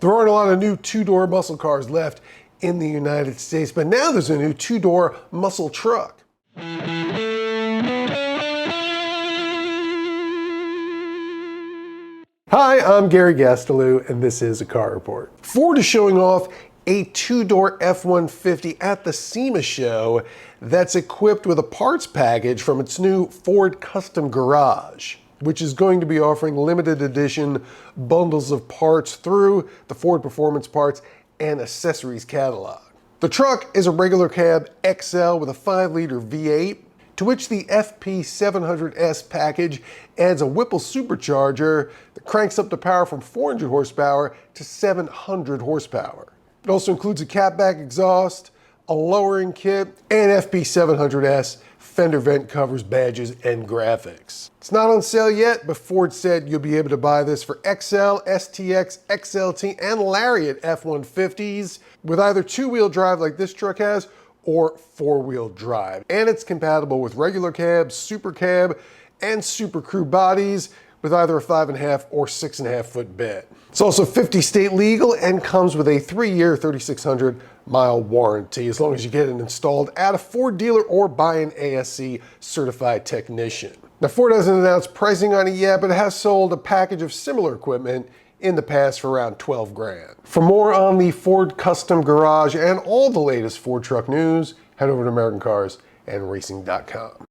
There aren't a lot of new two-door muscle cars left in the United States, but now there's a new two-door muscle truck. Hi, I'm Gary Gastelou, and this is a Car Report. Ford is showing off a two-door F-150 at the SEMA show that's equipped with a parts package from its new Ford Custom Garage, which is going to be offering limited edition bundles of parts through the Ford Performance Parts and Accessories catalog. The truck is a regular cab XL with a 5-liter V8, to which the FP700S package adds a Whipple supercharger that cranks up the power from 400 horsepower to 700 horsepower. It also includes a catback exhaust, a lowering kit, and FP700S fender vent covers, badges, and graphics. It's not on sale yet, but Ford said you'll be able to buy this for XL, STX, XLT, and Lariat F-150s with either two-wheel drive like this truck has or four-wheel drive. And it's compatible with regular cab, super cab, and super crew bodies with either a 5.5 or 6.5 foot bed. It's also 50 state legal and comes with a 3-year, 3,600-mile warranty as long as you get it installed at a Ford dealer or by an ASE certified technician. Now, Ford hasn't announced pricing on it yet, but it has sold a package of similar equipment in the past for around 12 grand. For more on the Ford Custom Garage and all the latest Ford truck news, head over to AmericanCarsAndRacing.com.